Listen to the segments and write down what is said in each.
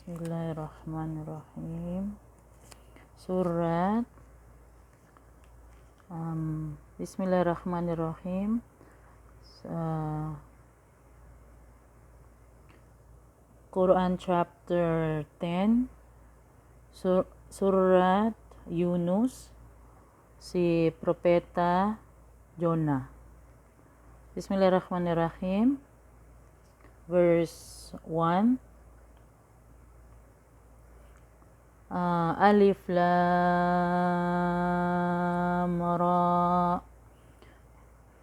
Bismillahirrahmanirrahim. Surat Bismillahirrahmanirrahim. Quran chapter 10, Surat Yunus, si Propeta Jonah. Bismillahirrahmanirrahim. Verse 1. Alif Lam Ra.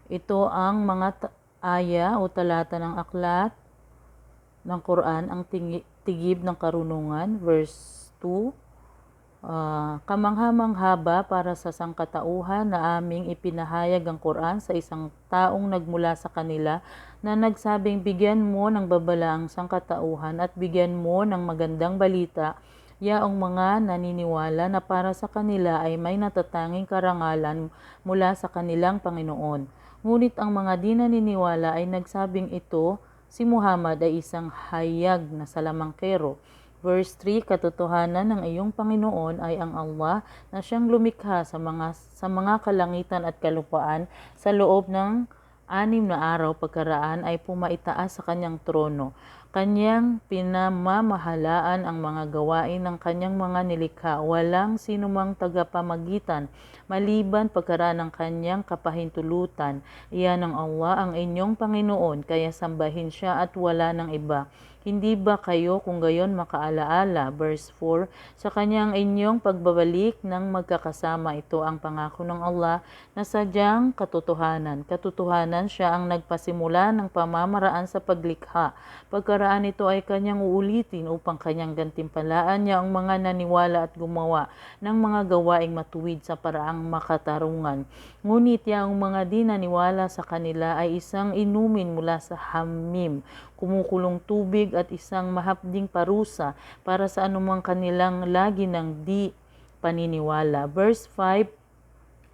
Ito ang mga aya o talata ng aklat ng Quran, ang tigib ng karunungan. Verse 2. Kamangha-mangha ba para sa sangkatauhan na aming ipinahayag ang Quran sa isang taong nagmula sa kanila na nagsabing bigyan mo ng babala ang sangkatauhan at bigyan mo ng magandang balita yaong mga naniniwala na para sa kanila ay may natatanging karangalan mula sa kanilang Panginoon. Ngunit ang mga di naniniwala ay nagsabing ito, si Muhammad ay isang hayag na salamangkero. Verse 3, katotohanan ng iyong Panginoon ay ang Allah na siyang lumikha sa mga kalangitan at kalupaan sa loob ng 6 na araw pagkaraan ay pumaitaas sa kanyang trono. Kanyang pinamamahalaan ang mga gawain ng kanyang mga nilikha. Walang sinumang tagapamagitan maliban pagkaraan ng kanyang kapahintulutan. Iyan ang Allah ang inyong Panginoon, kaya sambahin siya at wala ng iba. Hindi ba kayo kung gayon makaalaala? Verse 4, sa kanyang inyong pagbabalik ng magkakasama, ito ang pangako ng Allah na sadyang katotohanan. Katotohanan siya ang nagpasimula ng pamamaraan sa paglikha. Pagkaraan ito ay kanyang uulitin upang kanyang gantimpalaan niya ang mga naniwala at gumawa ng mga gawaing matuwid sa paraang makatarungan. Ngunit yang mga di naniwala sa kanila ay isang inumin mula sa hamim, kumukulong tubig at isang mahapding parusa para sa anumang kanilang lagi ng di paniniwala. Verse 5,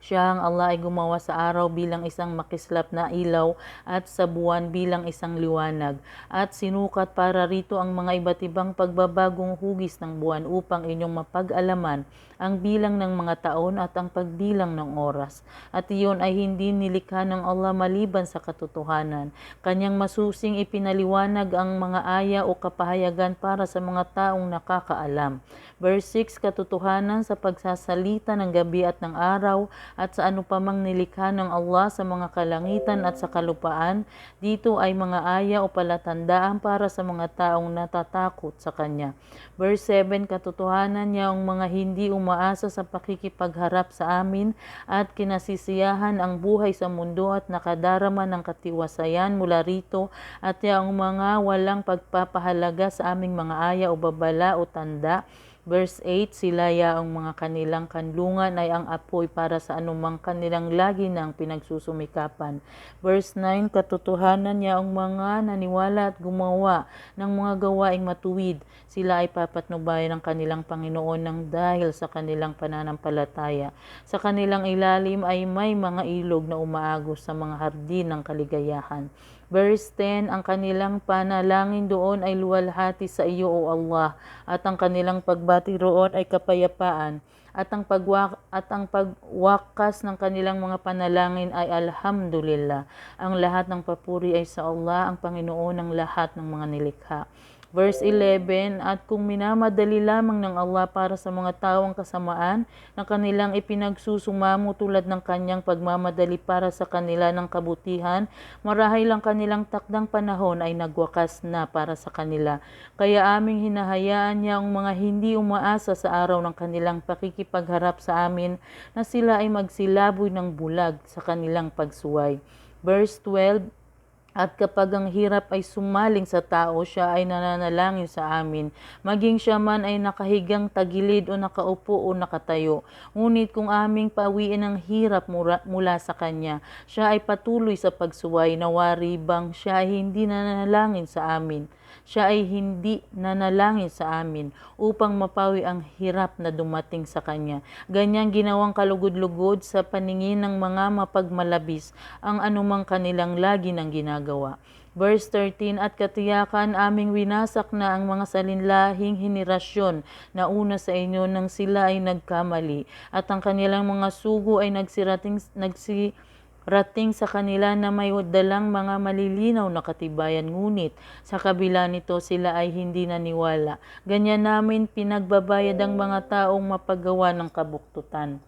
siya ang Allah ay gumawa sa araw bilang isang makislap na ilaw at sa buwan bilang isang liwanag at sinukat para rito ang mga iba't ibang pagbabagong hugis ng buwan upang inyong mapag-alaman ang bilang ng mga taon at ang pagbilang ng oras. At iyon ay hindi nilikha ng Allah maliban sa katotohanan. Kanyang masusing ipinaliwanag ang mga aya o kapahayagan para sa mga taong nakakaalam. Verse 6, katotohanan sa pagsasalita ng gabi at ng araw at sa ano pamang nilikha ng Allah sa mga kalangitan at sa kalupaan. Dito ay mga aya o palatandaan para sa mga taong natatakot sa Kanya. Verse 7, katotohanan niya ang mga hindi umaasa sa pakikipagharap sa amin at kinasisiyahan ang buhay sa mundo at nakadarama ng katiwasayan mula rito at ang mga walang pagpapahalaga sa aming mga aya o babala o tanda. Verse 8, sila yaong mga kanilang kanlungan ay ang apoy para sa anumang kanilang lagi ng pinagsusumikapan. Verse 9, katotohanan niya ang mga naniwala at gumawa ng mga gawaing matuwid. Sila ay papatnubayan ng kanilang Panginoon ng dahil sa kanilang pananampalataya. Sa kanilang ilalim ay may mga ilog na umaagos sa mga hardin ng kaligayahan. Verse 10, ang kanilang panalangin doon ay luwalhati sa iyo, O Allah, at ang kanilang pagbati roon ay kapayapaan, at ang pagwakas ng kanilang mga panalangin ay alhamdulillah. Ang lahat ng papuri ay sa Allah, ang Panginoon ng lahat ng mga nilikha. Verse 11, at kung minamadali lamang ng Allah para sa mga tawang kasamaan na kanilang ipinagsusumamo tulad ng kanyang pagmamadali para sa kanila ng kabutihan, marahil ang kanilang takdang panahon ay nagwakas na para sa kanila. Kaya aming hinahayaan niya ang mga hindi umaasa sa araw ng kanilang pakikipagharap sa amin na sila ay magsilaboy ng bulag sa kanilang pagsuway. Verse 12, at kapag ang hirap ay sumaling sa tao, siya ay nananalangin sa amin, maging siya man ay nakahigang tagilid o nakaupo o nakatayo. Ngunit kung aming pawiin ang hirap mula sa kanya, siya ay patuloy sa pagsuway, nawari bang siya ay hindi nananalangin sa amin. Siya ay hindi nanalangin sa amin upang mapawi ang hirap na dumating sa kanya. Ganyang ginawang kalugod-lugod sa paningin ng mga mapagmalabis ang anumang kanilang lagi ng ginagawa. Verse 13, at katiyakan aming winasak na ang mga salinlahing henerasyon na una sa inyo nang sila ay nagkamali, at ang kanilang mga sugo ay nagsirating sa kanila na may dalang mga malilinaw na katibayan, ngunit sa kabila nito sila ay hindi naniwala. Ganyan namin pinagbabayad ang mga taong mapagawa ng kabuktutan.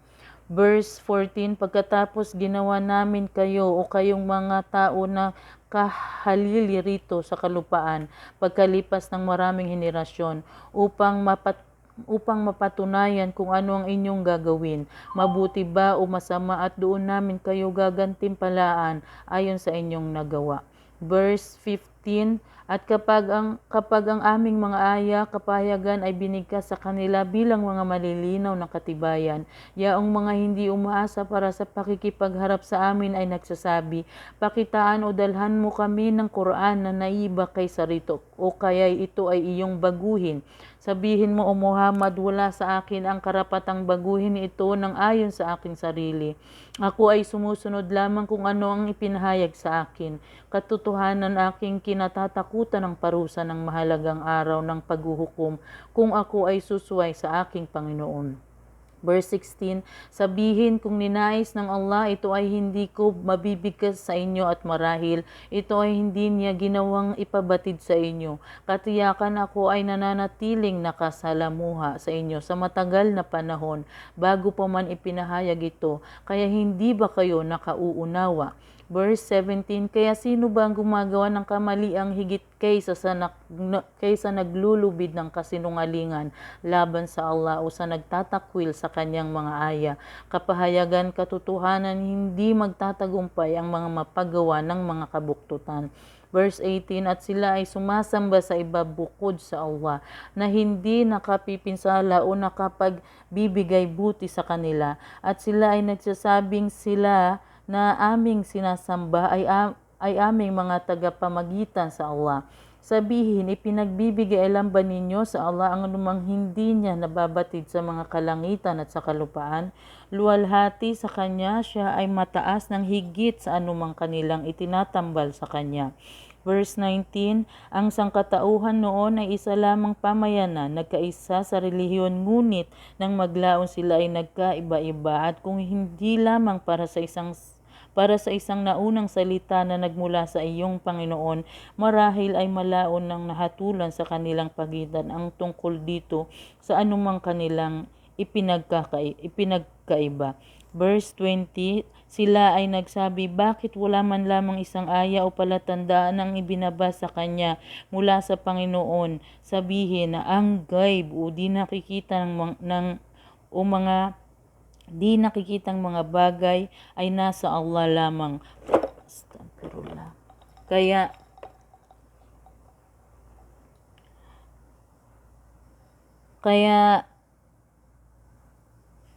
Verse 14, pagkatapos ginawa namin kayo o kayong mga tao na kahalili rito sa kalupaan pagkalipas ng maraming henerasyon upang mapatunayan kung ano ang inyong gagawin, mabuti ba o masama, at doon namin kayo gagantimpalaan ayon sa inyong nagawa. Verse 15, at kapag ang aming mga aya kapahayagan ay binigkas sa kanila bilang mga malilinaw na katibayan, yaong mga hindi umaasa para sa pakikipagharap sa amin ay nagsasabi, pakitaan o dalhan mo kami ng Quran na naiba kaysa rito, o kaya ito ay iyong baguhin. Sabihin mo, O Muhammad, wala sa akin ang karapatang baguhin ito ng ayon sa aking sarili. Ako ay sumusunod lamang kung ano ang ipinahayag sa akin. Katotohanan, aking kinatatakutan ang parusa ng mahalagang araw ng paghuhukom kung ako ay susuway sa aking Panginoon. Verse 16, sabihin, kung ninais ng Allah, ito ay hindi ko mabibigkas sa inyo, at marahil ito ay hindi niya ginawang ipabatid sa inyo. Katiyakan ako ay nananatiling nakasalamuha sa inyo sa matagal na panahon bago pa man ipinahayag ito, kaya hindi ba kayo nakauunawa? Verse 17, kaya sino ba ang gumagawa ng kamaliang higit kaysa naglulubid ng kasinungalingan laban sa Allah o sa nagtatakwil sa kanyang mga aya? Kapahayagan, katotohanan, hindi magtatagumpay ang mga mapagawa ng mga kabuktutan. Verse 18, at sila ay sumasamba sa iba bukod sa Allah na hindi nakapipinsala o nakapagbibigay buti sa kanila, at sila ay nagsasabing sila na aming sinasamba ay aming mga tagapamagitan sa Allah. Sabihin, ipinagbibigay alam ba ninyo sa Allah ang anumang hindi niya nababatid sa mga kalangitan at sa kalupaan? Luwalhati sa Kanya, siya ay mataas ng higit sa anumang kanilang itinatambal sa Kanya. Verse 19, ang sangkatauhan noon ay isa lamang pamayanan, nagkaisa sa relihiyon, ngunit nang maglaon sila ay nagkaiba-iba, at kung hindi lamang para sa isang naunang salita na nagmula sa iyong Panginoon, marahil ay malaon ng nahatulan sa kanilang pagitan ang tungkol dito sa anumang kanilang ipinagkaiba. Verse 20, sila ay nagsabi, bakit wala man lamang isang aya o palatandaan ang ibinabasa sa kanya mula sa Panginoon? Sabihin na ang gaib o di nakikitang mga bagay ay nasa Allah lamang. Astagfirullah. Kaya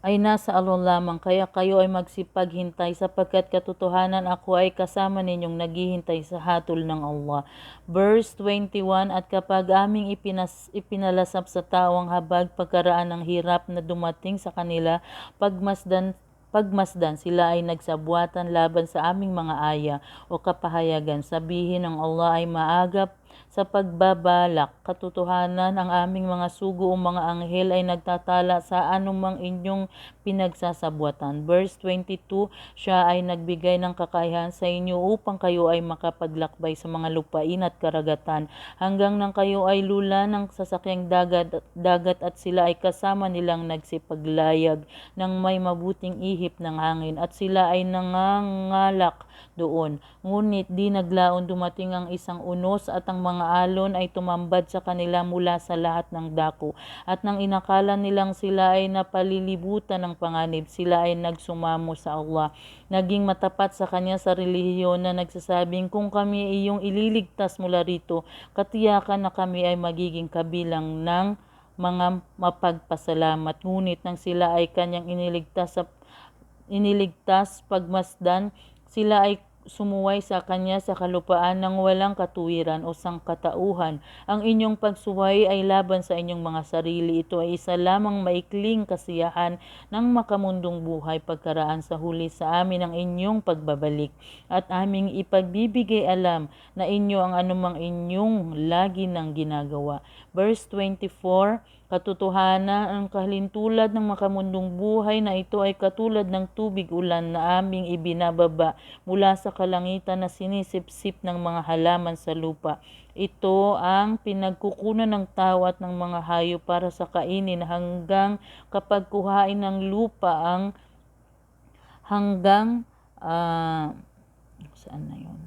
ay nasa Allah lamang, kaya kayo ay magsipaghintay, sapagkat katotohanan ako ay kasama ninyong naghihintay sa hatol ng Allah. Verse 21, at kapag aming ipinalasap sa tao ang habag pagkaraan ng hirap na dumating sa kanila, pagmasdan sila ay nagsabuatan laban sa aming mga aya o kapahayagan. Sabihin, ng Allah ay maagap sa pagbabalak. Katotohanan, ang aming mga sugo o mga anghel ay nagtatala sa anumang inyong pinagsasabuatan. Verse 22, siya ay nagbigay ng kakayahan sa inyo upang kayo ay makapaglakbay sa mga lupain at karagatan, hanggang nang kayo ay lula ng sasakyang dagat at sila ay kasama nilang nagsipaglayag ng may mabuting ihip ng hangin, at sila ay nangangalak doon. Ngunit di naglaon dumating ang isang unos, at ang mga alon ay tumambad sa kanila mula sa lahat ng dako, at nang inakala nilang sila ay napalilibutan ng panganib, sila ay nagsumamo sa Allah, naging matapat sa kanya sa relihiyon na nagsasabing, kung kami ay iyong ililigtas mula rito, katiyakan na kami ay magiging kabilang ng mga mapagpasalamat. Ngunit nang sila ay kanyang iniligtas, pagmasdan sila ay sumuway sa kanya sa kalupaan ng walang katuwiran o sangkatauhan. Ang inyong pagsuway ay laban sa inyong mga sarili. Ito ay isa lamang maikling kasiyahan ng makamundong buhay pagkaraan sa huli sa amin ang inyong pagbabalik. At aming ipagbibigay alam na inyo ang anumang inyong lagi nang ginagawa. Verse 24, katotohanan ang kahintulad ng makamundong buhay na ito ay katulad ng tubig ulan na aming ibinababa mula sa kalangitan na sinisipsip ng mga halaman sa lupa. Ito ang pinagkukunan ng tao at ng mga hayop para sa kainin hanggang kapag kuhain ng lupa ang hanggang saan na yun?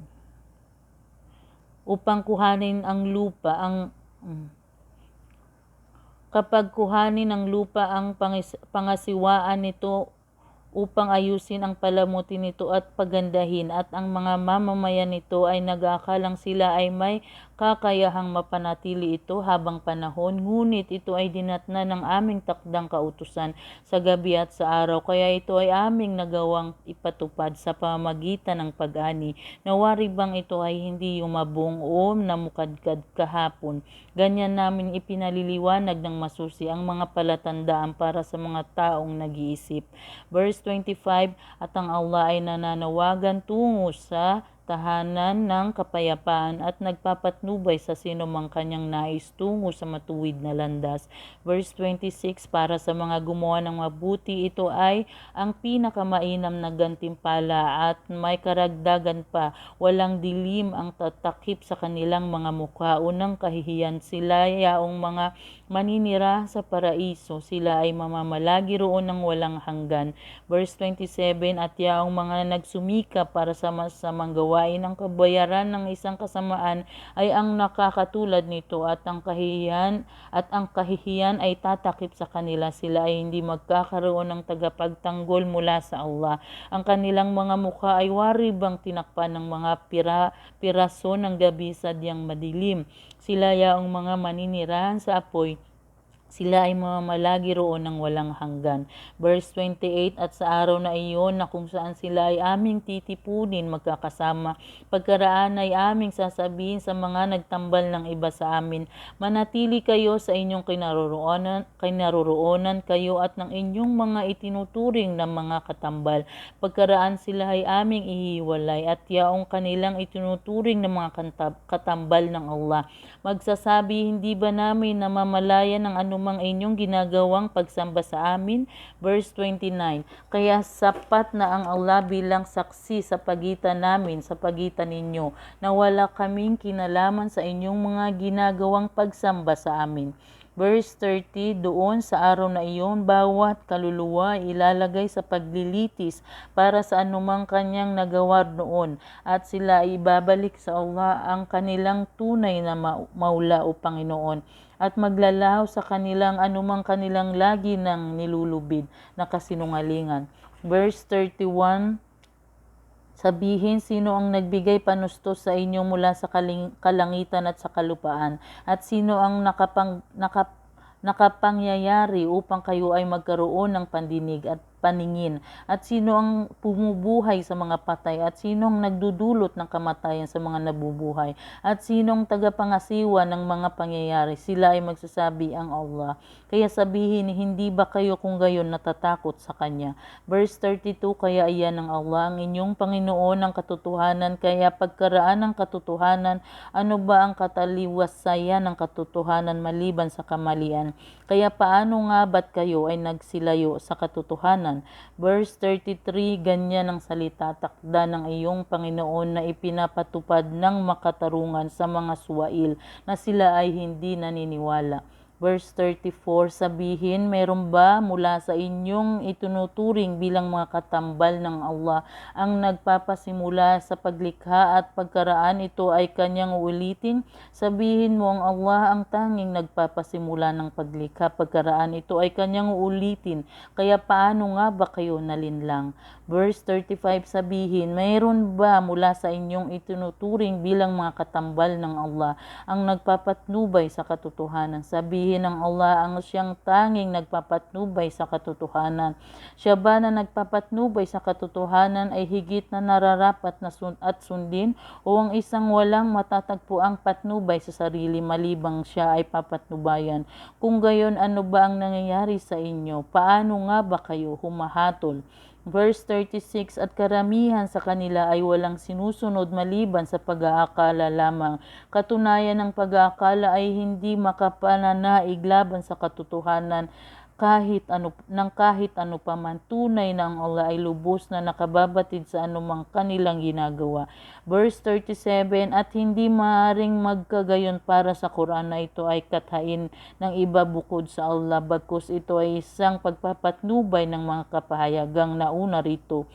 Upang kuhanin ang lupa ang kapag kuhanin ng lupa ang pangasiwaan nito upang ayusin ang palamuti nito at pagandahin, at ang mga mamamayan nito ay nag-aakalang sila ay may kakayahang mapanatili ito habang panahon, ngunit ito ay dinatna ng aming takdang kautusan sa gabi at sa araw, kaya ito ay aming nagawang ipatupad sa pamamagitan ng pag-ani. Nawari bang ito ay hindi yumabong o namukadkad kahapon? Ganyan namin ipinaliliwanag ng masusi ang mga palatandaan para sa mga taong nag-iisip. Verse 25, at ang Allah ay nananawagan tungo sa tahanan ng kapayapaan at nagpapatnubay sa sino mang kanyang nais tungo sa matuwid na landas. Verse 26, para sa mga gumawa ng mabuti, ito ay ang pinakamainam na gantimpala at may karagdagan pa. Walang dilim ang tatakip sa kanilang mga mukha. Unang kahihiyan sila yaong mga maninira sa paraiso. Sila ay mamamalagi roon ng walang hanggan. Verse 27, at yaong mga nagsumika para sa masamang gawain ang kabayaran ng isang kasamaan ay ang nakakatulad nito, at ang kahihiyan ay tatakip sa kanila. Sila ay hindi magkakaroon ng tagapagtanggol mula sa Allah. Ang kanilang mga mukha ay wari bang tinakpan ng mga piraso ng gabi sadyang madilim. Sila yaong mga maninirahan sa apoy, sila ay mamamalagi roon ng walang hanggan. Verse 28, at sa araw na iyon na kung saan sila ay aming titipunin magkakasama, pagkaraan ay aming sasabihin sa mga nagtambal ng iba sa amin, manatili kayo sa inyong kinaroroonan kayo at ng inyong mga itinuturing na mga katambal. Pagkaraan sila ay aming ihiwalay, at yaong kanilang itinuturing na mga katambal ng Allah, magsasabi, hindi ba namin namamalayan ng anumang inyong ginagawang pagsamba sa amin? Verse 29, kaya sapat na ang Allah bilang saksi sa pagitan namin, sa pagitan ninyo, na wala kaming kinalaman sa inyong mga ginagawang pagsamba sa amin. Verse 30, doon sa araw na iyon, bawat kaluluwa ilalagay sa paglilitis para sa anumang kanyang nagawa noon, at sila ay ibabalik sa Allah ang kanilang tunay na maula o Panginoon, at maglalaho sa kanilang anumang kanilang lagi ng nilulubid na kasinungalingan. Verse 31, sabihin, sino ang nagbigay panustos sa inyo mula sa kalangitan at sa kalupaan? At sino ang nakapangyayari upang kayo ay magkaroon ng pandinig at paningin? At sino ang pumubuhay sa mga patay? At sino ang nagdudulot ng kamatayan sa mga nabubuhay? At sino ang tagapangasiwa ng mga pangyayari? Sila ay magsasabi, ang Allah. Kaya sabihin, hindi ba kayo kung gayon natatakot sa Kanya? Verse 32, kaya iyan ang Allah, ang inyong Panginoon ng katotohanan. Kaya pagkaraan ng katotohanan, ano ba ang kataliwasayan ng katotohanan maliban sa kamalian? Kaya paano nga ba't kayo ay nagsilayo sa katotohanan? Verse 33, ganyan ang salita takda ng iyong Panginoon na ipinapatupad ng makatarungan sa mga suwail na sila ay hindi naniniwala. Verse 34, sabihin, meron ba mula sa inyong itunuturing bilang mga katambal ng Allah ang nagpapasimula sa paglikha at pagkaraan ito ay kanyang ulitin? Sabihin mo, ang Allah ang tanging nagpapasimula ng paglikha, pagkaraan ito ay kanyang ulitin, kaya paano nga ba kayo nalinlang? Verse 35, sabihin, mayroon ba mula sa inyong itunuturing bilang mga katambal ng Allah ang nagpapatnubay sa katotohanan? Sabihin sabihin ng Allah ang siyang tanging nagpapatnubay sa katotohanan? Siya ba na nagpapatnubay sa katotohanan ay higit na nararapat na at sundin, o ang isang walang matatagpuang patnubay sa sarili malibang siya ay papatnubayan? Kung gayon, ano ba ang nangyayari sa inyo? Paano nga ba kayo humahatol? Verse 36, at karamihan sa kanila ay walang sinusunod maliban sa pag-aakala lamang. Katunayan ng pag-aakala ay hindi makapananaig laban sa katotohanan, kahit ano pa man. Tunay na ang Allah ay lubos na nakababatid sa anumang kanilang ginagawa. Verse 37, at hindi maaaring magkagayon para sa Quran na ito ay kathain ng iba bukod sa Allah, bagkus ito ay isang pagpapatnubay ng mga kapahayagang nauna rito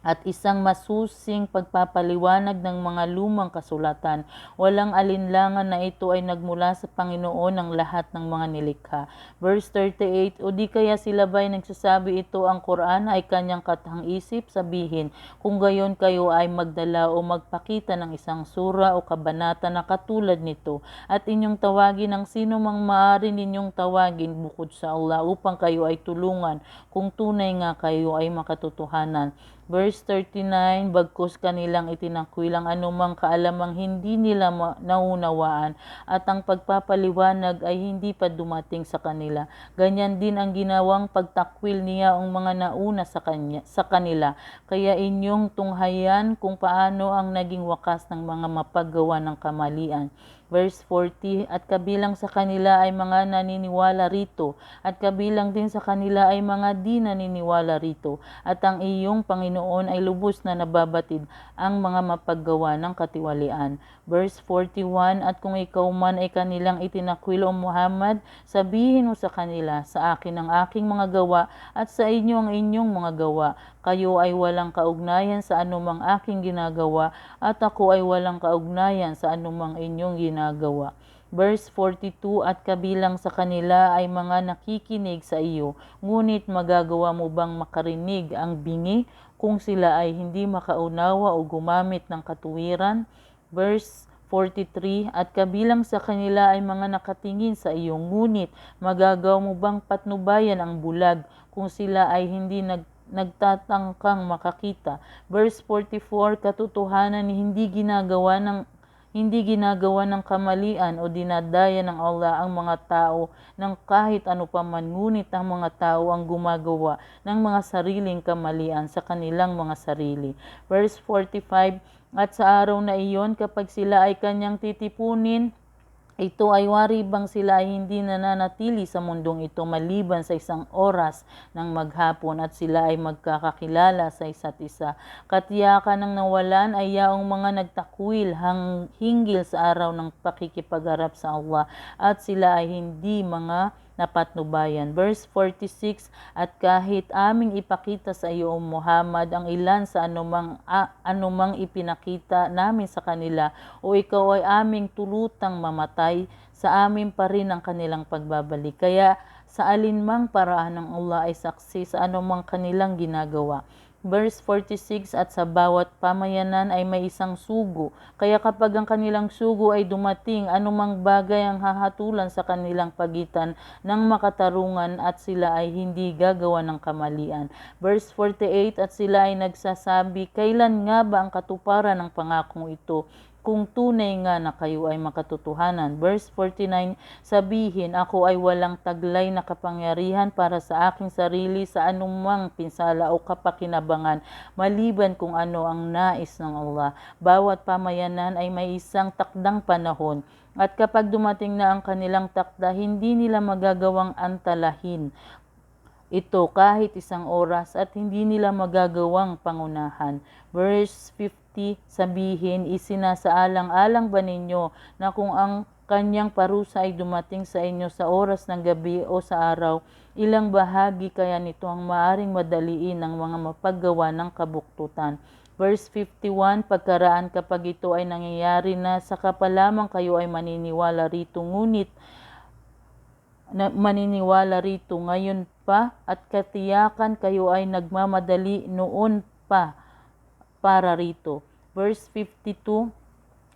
at isang masusing pagpapaliwanag ng mga lumang kasulatan. Walang alinlangan na ito ay nagmula sa Panginoon ng lahat ng mga nilikha. Verse 38, o di kaya sila ba'y nagsasabi ito ang Quran ay kanyang katang-isip? Sabihin, kung gayon kayo ay magdala o magpakita ng isang sura o kabanata na katulad nito, at inyong tawagin ang sino mang maaari ninyong tawagin bukod sa Allah upang kayo ay tulungan, kung tunay nga kayo ay makatotohanan. Verse 39, bagkus kanilang itinakwil ang anumang kaalamang hindi nila naunawaan at ang pagpapaliwanag ay hindi pa dumating sa kanila. Ganyan din ang ginawang pagtakwil niya ang mga nauna sa kanila. Kaya inyong tunghayan kung paano ang naging wakas ng mga mapaggawa ng kamalian. Verse 40, at kabilang sa kanila ay mga naniniwala rito, at kabilang din sa kanila ay mga di naniniwala rito, at ang iyong Panginoon ay lubos na nababatid ang mga mapaggawa ng katiwalian. Verse 41, at kung ikaw man ay kanilang itinakwil o Muhammad, sabihin mo sa kanila, sa akin ang aking mga gawa at sa inyo ang inyong mga gawa. Kayo ay walang kaugnayan sa anumang aking ginagawa at ako ay walang kaugnayan sa anumang inyong ginagawa. Verse 42, at kabilang sa kanila ay mga nakikinig sa iyo, ngunit magagawa mo bang makarinig ang bingi kung sila ay hindi makaunawa o gumamit ng katuwiran? Verse 43, at kabilang sa kanila ay mga nakatingin sa iyo, ngunit magagawa mo bang patnubayan ang bulag kung sila ay hindi nagtatangkang makakita? Verse 44, katotohanan hindi ginagawa ng kamalian o dinadaya ng Allah ang mga tao ng kahit ano pa man, ngunit ang mga tao ang gumagawa ng mga sariling kamalian sa kanilang mga sarili. Verse 45, at sa araw na iyon kapag sila ay kanyang titipunin, ito ay wari bang sila ay hindi nananatili sa mundong ito maliban sa isang oras ng maghapon at sila ay magkakakilala sa isa't isa. Katiyakan ng nawalan ay yaong mga nagtakwil hinggil sa araw ng pakikipagharap sa Allah at sila ay hindi mga napatnubayan. Verse 46, at kahit aming ipakita sa iyo, Muhammad, ang ilan sa anumang ipinakita namin sa kanila, o ikaw ay aming tulutang mamatay, sa amin pa rin ang kanilang pagbabalik. Kaya sa alinmang paraan ng Allah ay saksi sa anumang kanilang ginagawa. Verse 46, at sa bawat pamayanan ay may isang sugo. Kaya kapag ang kanilang sugo ay dumating, anumang bagay ang hahatulan sa kanilang pagitan ng makatarungan at sila ay hindi gagawa ng kamalian. Verse 48, at sila ay nagsasabi, kailan nga ba ang katuparan ng pangakong ito? Kung tunay nga na kayo ay makatotohanan. Verse 49, sabihin, ako ay walang taglay na kapangyarihan para sa aking sarili sa anumang pinsala o kapakinabangan, maliban kung ano ang nais ng Allah. Bawat pamayanan ay may isang takdang panahon, at kapag dumating na ang kanilang takda, hindi nila magagawang antalahin ito kahit isang oras at hindi nila magagawang pangunahan. Verse 50, sabihin, isinasaalang-alang ba ninyo na kung ang kanyang parusa ay dumating sa inyo sa oras ng gabi o sa araw, ilang bahagi kaya nito ang maaring madaliin ng mga mapaggawa ng kabuktutan? Verse 51, pagkaraan kapag ito ay nangyayari na, saka pa lamang kayo ay maniniwala rito, ngunit maniniwala rito ngayon pa at katiyakan kayo ay nagmamadali noon pa para rito. Verse 52,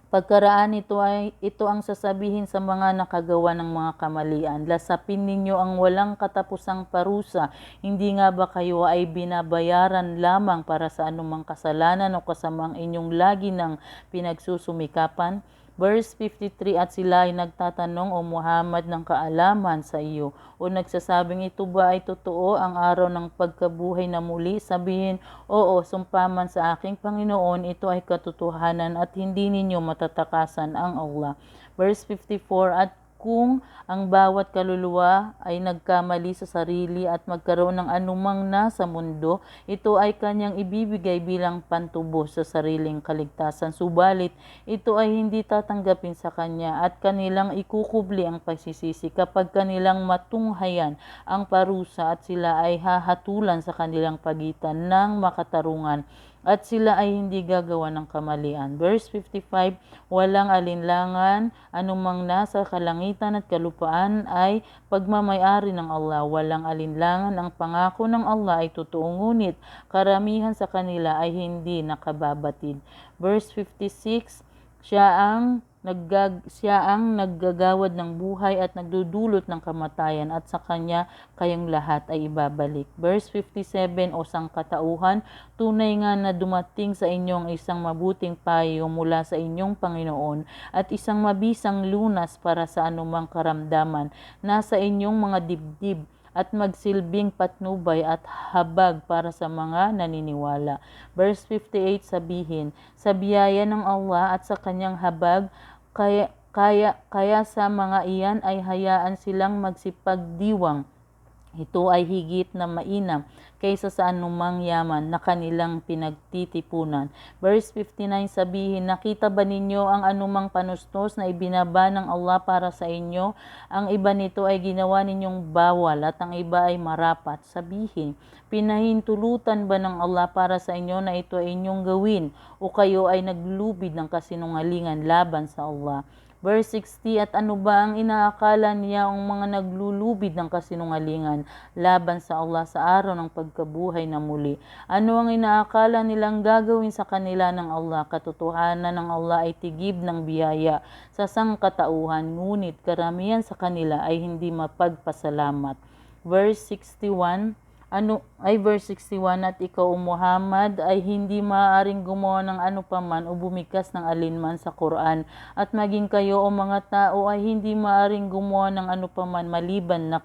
Pagkaraan ito ang sasabihin sa mga nakagawa ng mga kamalian. Lasapin ninyo ang walang katapusang parusa. Hindi nga ba kayo ay binabayaran lamang para sa anumang kasalanan o kasamang inyong lagi ng pinagsusumikapan? Verse 53, at sila ay nagtatanong, O Muhammad, ng kaalaman sa iyo, o nagsasabing, ito ba ay totoo, ang araw ng pagkabuhay na muli? Sabihin, oo, sumpaman sa aking Panginoon, ito ay katotohanan at hindi ninyo matatakasan ang Allah. Verse 54, at kung ang bawat kaluluwa ay nagkamali sa sarili at magkaroon ng anumang nasa mundo, ito ay kanyang ibibigay bilang pantubos sa sariling kaligtasan. Subalit, ito ay hindi tatanggapin sa kanya at kanilang ikukubli ang pagsisisi kapag kanilang matunghayan ang parusa at sila ay hahatulan sa kanilang pagitan ng makatarungan at sila ay hindi gagawa ng kamalian. Verse 55, walang alinlangan, anumang nasa kalangitan at kalupaan ay pagmamay-ari ng Allah. Walang alinlangan, ang pangako ng Allah ay totoo, ngunit karamihan sa kanila ay hindi nakababatid. Verse 56, siya ang naggagawad ng buhay at nagdudulot ng kamatayan at sa kanya kayong lahat ay ibabalik. Verse 57, o sangkatauhan, tunay nga na dumating sa inyong isang mabuting payo mula sa inyong Panginoon at isang mabisang lunas para sa anumang karamdaman nasa inyong mga dibdib at magsilbing patnubay at habag para sa mga naniniwala. Verse 58, sabihin, sa biyaya ng Allah at sa kanyang habag, kaya sa mga iyan ay hayaan silang magsipagdiwang. Ito ay higit na mainam kaysa sa anumang yaman na kanilang pinagtitipunan. Verse 59, sabihin, nakita ba ninyo ang anumang panustos na ibinaba ng Allah para sa inyo? Ang iba nito ay ginawa ninyong bawal at ang iba ay marapat. Sabihin, pinahintulutan ba ng Allah para sa inyo na ito ay inyong gawin o kayo ay naglubid ng kasinungalingan laban sa Allah? Verse 60, at ano ba ang inaakala niya ang mga naglulubid ng kasinungalingan laban sa Allah sa araw ng pagkabuhay na muli? Ano ang inaakala nilang gagawin sa kanila ng Allah? Katotohanan ng Allah ay tigib ng biyaya sa sangkatauhan, ngunit karamihan sa kanila ay hindi mapagpasalamat. Verse 61, verse 61, at ikaw, O Muhammad, ay hindi maaaring gumawa ng ano paman o bumikas ng alinman sa Quran, at maging kayo, o mga tao, ay hindi maaaring gumawa ng ano paman maliban na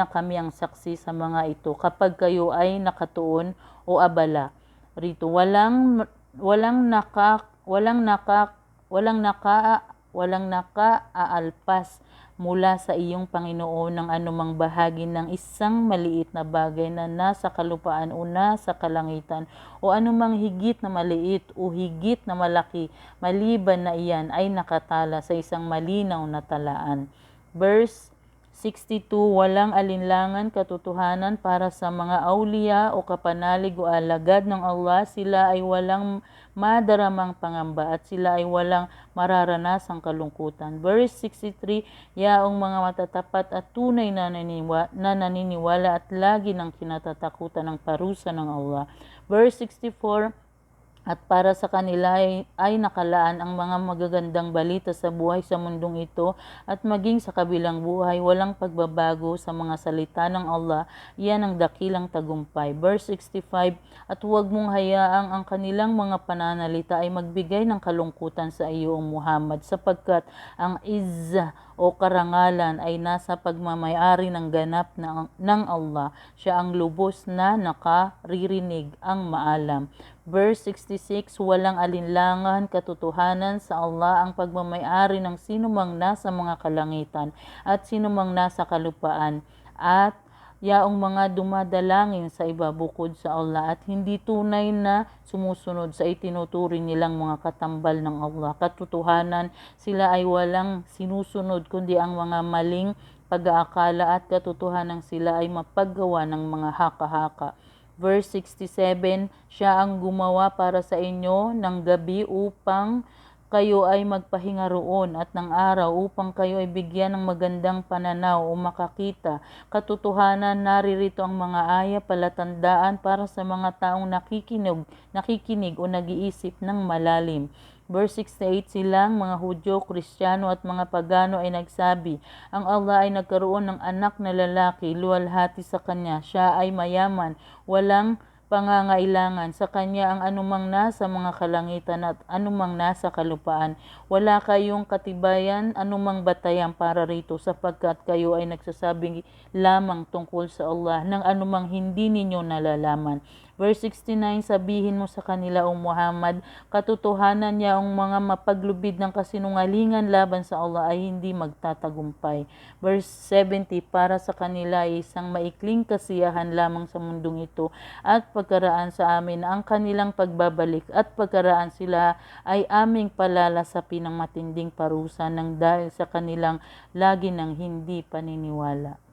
kami ang saksi sa mga ito kapag kayo ay nakatuon o abala rito. Walang nakaalpas mula sa iyong Panginoon ng anumang bahagi ng isang maliit na bagay na nasa kalupaan o nasa kalangitan o anumang higit na maliit o higit na malaki maliban na iyan ay nakatala sa isang malinaw na talaan. Verse 62, walang alinlangan katotohanan para sa mga awliya o kapanalig o alagad ng Allah. Sila ay walang madaramang pangamba at sila ay walang mararanasang kalungkutan. Verse 63, yaong mga matatapat at tunay na naniniwala at lagi ng kinatatakutan ng parusa ng Allah. Verse 64, at para sa kanila ay nakalaan ang mga magagandang balita sa buhay sa mundong ito at maging sa kabilang buhay, walang pagbabago sa mga salita ng Allah. Iyan ang dakilang tagumpay. Verse 65, at huwag mong hayaang ang kanilang mga pananalita ay magbigay ng kalungkutan sa iyo, O Muhammad, sapagkat ang izzah o karangalan ay nasa pagmamay-ari ng ganap ng Allah. Siya ang lubos na nakaririnig, ang maalam. Verse 66, walang alinlangan katotohanan sa Allah ang pagmamay-ari ng sinumang nasa mga kalangitan at sinumang nasa kalupaan at yaong mga dumadalangin sa iba bukod sa Allah at hindi tunay na sumusunod sa itinuturing nilang mga katambal ng Allah. Katotohanan, sila ay walang sinusunod kundi ang mga maling pag-aakala at katotohanan sila ay mapaggawa ng mga haka-haka. Verse 67, siya ang gumawa para sa inyo ng gabi upang kayo ay magpahinga roon at ng araw upang kayo ay bigyan ng magandang pananaw o makakita. Katotohanan, naririto ang mga aya palatandaan para sa mga taong nakikinig o nag-iisip ng malalim. Verse 68, silang mga Hudyo, Kristiyano at mga pagano ay nagsabi, ang Allah ay nagkaroon ng anak na lalaki, luwalhati sa kanya, siya ay mayaman, walang pangangailangan sa kanya ang anumang nasa mga kalangitan at anumang nasa kalupaan. Wala kayong katibayan, anumang batayan para rito sapagkat kayo ay nagsasabing lamang tungkol sa Allah ng anumang hindi ninyo nalalaman. Verse 69, sabihin mo sa kanila o Muhammad, katotohanan niya ang mga mapaglubid ng kasinungalingan laban sa Allah ay hindi magtatagumpay. Verse 70, para sa kanila ay isang maikling kasiyahan lamang sa mundong ito at pagkaraan sa amin ang kanilang pagbabalik at pagkaraan sila ay aming palalasapin ng matinding parusa ng dahil sa kanilang lagi ng hindi paniniwala.